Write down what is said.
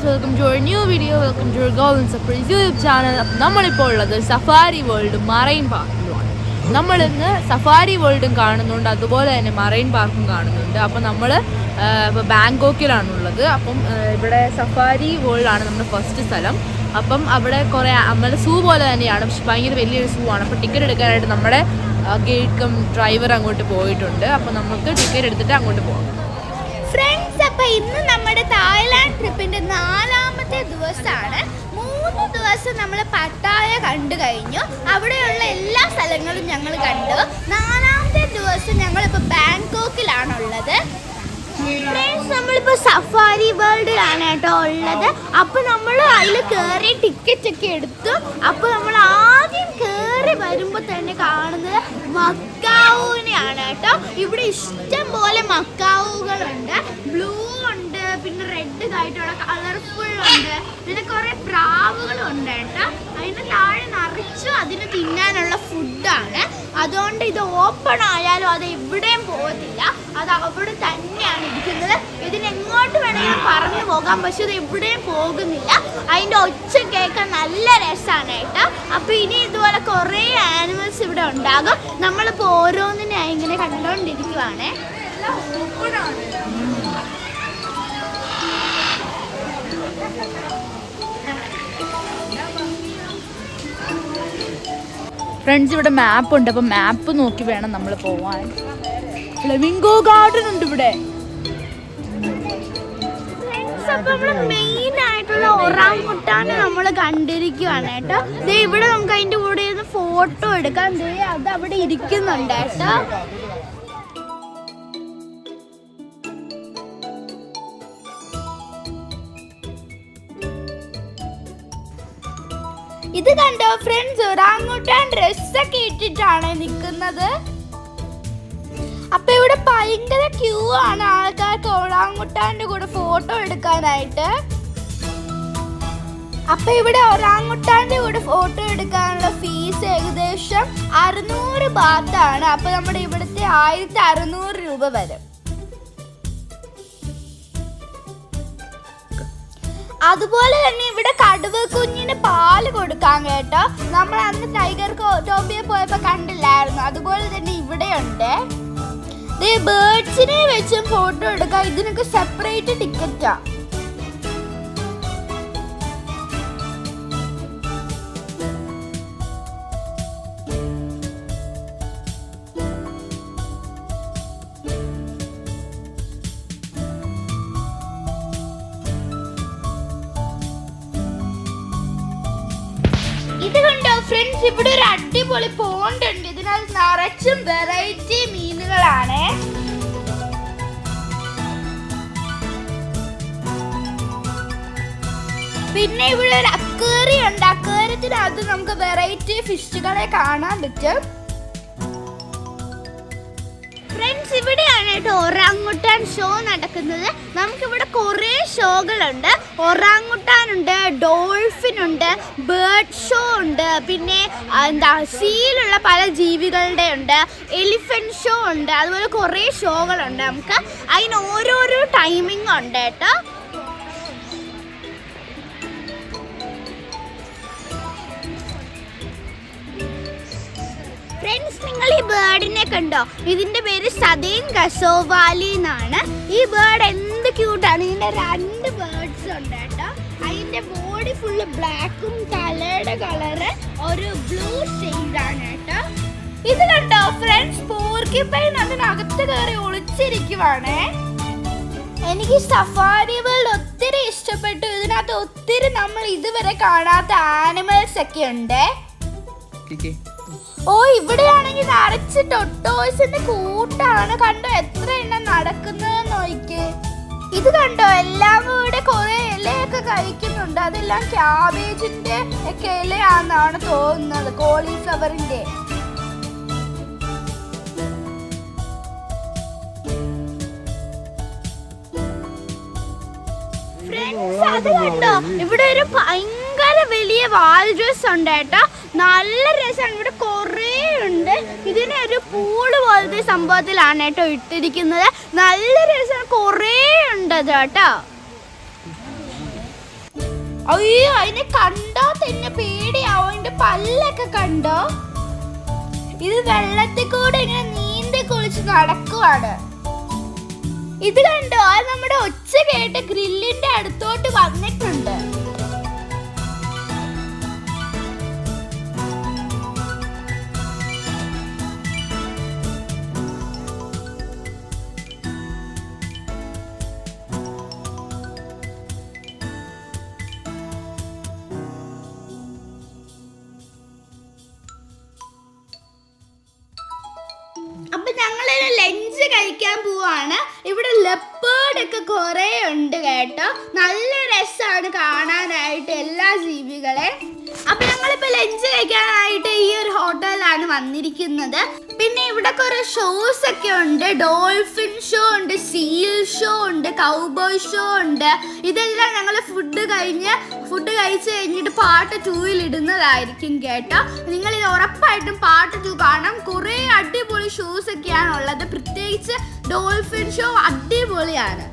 Welcome to our new video. Welcome to golden surprise YouTube channel. നമ്മളിപ്പോൾ ഉള്ളത് safari world marine പാർക്കിലുമാണ്. നമ്മളിന്ന് safari വേൾഡും കാണുന്നുണ്ട്, അതുപോലെ തന്നെ മറൈൻ പാർക്കും കാണുന്നുണ്ട്. അപ്പം നമ്മൾ ഇപ്പോൾ ബാങ്കോക്കിലാണുള്ളത്. അപ്പം ഇവിടെ സഫാരി വേൾഡാണ് നമ്മുടെ ഫസ്റ്റ് സ്ഥലം. അപ്പം അവിടെ കുറേ നമ്മുടെ സൂ പോലെ തന്നെയാണ്, പക്ഷെ ഭയങ്കര വലിയൊരു സൂ ആണ്. അപ്പോൾ ടിക്കറ്റ് എടുക്കാനായിട്ട് നമ്മുടെ ഗൈഡ് ഡ്രൈവർ അങ്ങോട്ട് പോയിട്ടുണ്ട്. അപ്പോൾ നമുക്ക് ടിക്കറ്റ് എടുത്തിട്ട് അങ്ങോട്ട് പോകാം. ഫ്രണ്ട്സ്, അപ്പോൾ ഇന്ന് നമ്മുടെ തായ്ലാൻഡ് ട്രിപ്പിൻ്റെ 4ാമത്തെ ദിവസമാണ്. 3 ദിവസം നമ്മൾ പട്ടായ കണ്ടു കഴിഞ്ഞു. അവിടെയുള്ള എല്ലാ സ്ഥലങ്ങളും ഞങ്ങൾ കണ്ടു. 4ാമത്തെ ദിവസം ഞങ്ങളിപ്പോൾ ബാങ്കോക്കിലാണുള്ളത്. ഫ്രണ്ട്സ്, നമ്മളിപ്പോൾ സഫാരി വേൾഡിലാണ് കേട്ടോ ഉള്ളത്. അപ്പോൾ നമ്മൾ അതിൽ കയറി ടിക്കറ്റ് ഒക്കെ എടുത്തു. അപ്പോൾ നമ്മൾ ആദ്യം കയറി വരുമ്പോൾ തന്നെ കാണുന്നത് മക്കാവുവിനെയാണ് കേട്ടോ. ഇവിടെ ഇഷ്ടം പോലെ മക്കാവുകളുണ്ട്. ബ്ലൂ ഉണ്ട്, പിന്നെ റെഡ് ആയിട്ടുള്ള കളർഫുൾ ഉണ്ട്, പിന്നെ കുറേ പ്രാവുകളും ഉണ്ട് കേട്ടോ. അതിന് താഴെ നിറച്ചു അതിന് തിന്നാനുള്ള ഫുഡാണ്. അതുകൊണ്ട് ഇത് ഓപ്പൺ ആയാലും അത് എവിടെയും പോകത്തില്ല, അത് അവിടെ തന്നെയാണ് ഇരിക്കുന്നത്. ഇതിനെങ്ങോട്ട് വേണമെങ്കിലും പറഞ്ഞു പോകാം, പക്ഷെ ഇത് എവിടെയും പോകുന്നില്ല. അതിൻ്റെ ഒച്ച കേൾക്കാൻ നല്ല രസമാണ് കേട്ടോ. അപ്പോൾ ഇനി ഇതുപോലെ കുറേ ആനിമൽസ് ഇവിടെ ഉണ്ടാകും. നമ്മളിപ്പോൾ ഓരോന്നിനെ ഇങ്ങനെ കണ്ടുകൊണ്ടിരിക്കുവാണേ. ഫ്രണ്ട്സ്, ഇവിടെ മാപ്പ് ഉണ്ട്. അപ്പം മാപ്പ് നോക്കി വേണം നമ്മൾ പോവാൻ. ഫ്ലെമിംഗോ ഗാർഡൻ ഉണ്ട് ഇവിടെ. അപ്പോൾ നമ്മൾ മെയിൻ ആയിട്ടുള്ള ഒറാങ്ങുട്ടാനെ നമ്മൾ കണ്ടിരിക്കുവാണ് കേട്ടോ. ഇവിടെ നമുക്ക് അതിൻ്റെ കൂടെ ഇരുന്ന് ഫോട്ടോ എടുക്കാം. അത് അവിടെ ഇരിക്കുന്നുണ്ട് കേട്ടോ. ഇത് കണ്ടോ ഫ്രണ്ട്സ്, ഒറാങ്ങുട്ടാൻ ഡ്രസ്സൊക്കെ ഇട്ടിട്ടാണ് നിൽക്കുന്നത്. അപ്പൊ ഇവിടെ ഭയങ്കര ക്യൂ ആണ് ആൾക്കാർക്ക് ഒറാങ്ങുട്ടാന്റെ കൂടെ ഫോട്ടോ എടുക്കാനായിട്ട്. അപ്പൊ ഇവിടെ ഒറാങ്ങുട്ടാന്റെ കൂടെ ഫോട്ടോ എടുക്കാനുള്ള ഫീസ് ഏകദേശം 600 ബാത്താണ്. അപ്പൊ നമ്മുടെ ഇവിടുത്തെ 1600 രൂപ വരും. അതുപോലെ തന്നെ ഇവിടെ കടുവ കുഞ്ഞിന് പാല് കൊടുക്കാൻ കേട്ടോ. നമ്മൾ അന്ന് ടൈഗർ ടോപ്പിയെ പോയപ്പോൾ കണ്ടില്ലായിരുന്നു, അതുപോലെ തന്നെ ഇവിടെയുണ്ട്. ബേർഡ്സിനെ വെച്ചും ഫോട്ടോ എടുക്കാം. ഇതിനൊക്കെ സെപ്പറേറ്റ് ടിക്കറ്റാ. ഇത് കണ്ടോ ഫ്രണ്ട്സ്, ഇവിടെ ഒരു അടിപൊളി പോണ്ട് ഉണ്ട്. ഇതിനകത്ത് നിറച്ചും വെറൈറ്റി മീനുകളാണ്. പിന്നെ ഇവിടെ ഒരു അക്വേറിയം ഉണ്ട്. അക്വേറിയത്തിനകത്ത് നമുക്ക് വെറൈറ്റി ഫിഷുകളെ കാണാൻ പറ്റും. ഫ്രണ്ട്സ്, ഇവിടെയാണ് കേട്ടോ ഒറാങ്ങുട്ടാൻ ഷോ നടക്കുന്നത്. നമുക്കിവിടെ കുറേ ഷോകളുണ്ട്. ഒറാങ്ങുട്ടാൻ ഉണ്ട്, ഡോൾഫിൻ ഉണ്ട്, ബേർഡ് ഷോ ഉണ്ട്, പിന്നെ സീലുള്ള പല ജീവികളുടെ ഉണ്ട്, എലിഫന്റ് ഷോ ഉണ്ട്. അതുപോലെ കുറേ ഷോകളുണ്ട്. നമുക്ക് അതിന് ഓരോരോ ടൈമിംഗ് ഉണ്ട് കേട്ടോ. ഫ്രണ്ട്സ്, നിങ്ങൾ ഈ ബേർഡിനെ കണ്ടോ? ഇതിന്റെ പേര് സദേൻ കസോവാലി എന്നാണ്. ഈ ബേർഡ് എന്ത് ക്യൂട്ടാണ്. ഇതിന്റെ 2 ബേർഡ്സ് ഉണ്ട് കേട്ടോ. അതിന്റെ ബോഡി ഫുള്ള് ബ്ലാക്കും തലയുടെ കളറ് ഒരു ബ്ലൂ ഷെയ്ഡാണ് കേട്ടോ. ഇത് കണ്ടോ ഫ്രണ്ട്സ്, പോർക്യുപൈൻ അതിനകത്ത് കയറി ഒളിച്ചിരിക്കുവാണേ. എനിക്ക് സഫാരി വേൾഡ് ഒത്തിരി ഇഷ്ടപ്പെട്ടു. ഇതിനകത്ത് ഒത്തിരി നമ്മൾ ഇതുവരെ കാണാത്ത ആനിമൽസ് ഒക്കെ ഉണ്ട്. ഓ, ഇവിടെയാണെങ്കിൽ നിറച്ച് ടൊട്ടോയ്സിന്റെ കൂട്ടാണ്. കണ്ടോ എത്ര എണ്ണം നടക്കുന്നത് നോക്കിക്കേ. ഇത് കണ്ടോ, എല്ലാം ഇവിടെ കുറെ ഇലയൊക്കെ കഴിക്കുന്നുണ്ട്. അതെല്ലാം ക്യാബേജിന്റെ ഒക്കെ ഇലയാണെന്നാണ് തോന്നുന്നത്, കോളിഫ്ലവറിന്റെ. ഫ്രണ്ട്സ്, അത് കണ്ടോ, ഇവിടെ ഒരു ഭയങ്കര വലിയ വാൽറസ് ഉണ്ട് കേട്ടോ. നല്ല രസമാണ്. ഇവിടെ കുറേ ഉണ്ട്. ഇതിനെ ഒരു പൂള് പോലത്തെ സംഭവത്തിലാണ് കേട്ടോ ഇട്ടിരിക്കുന്നത്. നല്ല രസമാണ്, കുറേ ഉണ്ട് കേട്ടോ. അയ്യോ, അതിനെ കണ്ടോ തന്നെ പേടിയാവും. അതിന്റെ പല്ലൊക്കെ കണ്ടോ? ഇത് വെള്ളത്തിൽ കൂടെ ഇങ്ങനെ നീന്തി കുളിച്ച് നടക്കുവാണ്. ഇത് കണ്ടോ, അത് നമ്മുടെ ഒച്ച കേട്ട് ഗ്രില്ലിന്റെ അടുത്തോട്ട് വന്നിട്ടുണ്ട്. അപ്പൊ ഞങ്ങൾ ലഞ്ച് കഴിക്കാൻ പോവാണ്. ഇവിടെ ലെപ്പേർഡ് ഒക്കെ കുറെ ഉണ്ട് കേട്ടോ. നല്ല രസമാണ് കാണാനായിട്ട് എല്ലാ ജീവികളെ. അപ്പൊ ഞങ്ങളിപ്പോ ലഞ്ച് കഴിക്കാനായിട്ട് ഈ ഒരു ഹോട്ടലിലാണ് വന്നിരിക്കുന്നത്. പിന്നെ ഇവിടെ കുറെ ഷോസ് ഒക്കെ ഉണ്ട്. ഡോൾഫിൻ ഷോ ഉണ്ട്, സീൽ ഷോ ഉണ്ട്, കൗബോയ് ഷോ ഉണ്ട്. ഇതെല്ലാം ഞങ്ങൾ ഫുഡ് കഴിച്ച് കഴിഞ്ഞിട്ട് പാർട്ട് 2 ഇടുന്നതായിരിക്കും കേട്ടോ. നിങ്ങൾ ഇത് ഉറപ്പായിട്ടും പാർട്ട് 2 കാണാം. കുറെ അടിപൊളി ഷോസ് ഒക്കെയാണ് ഉള്ളത്. പ്രത്യേകിച്ച് ഡോൾഫിൻ ഷോ അടിപൊളിയാണ്.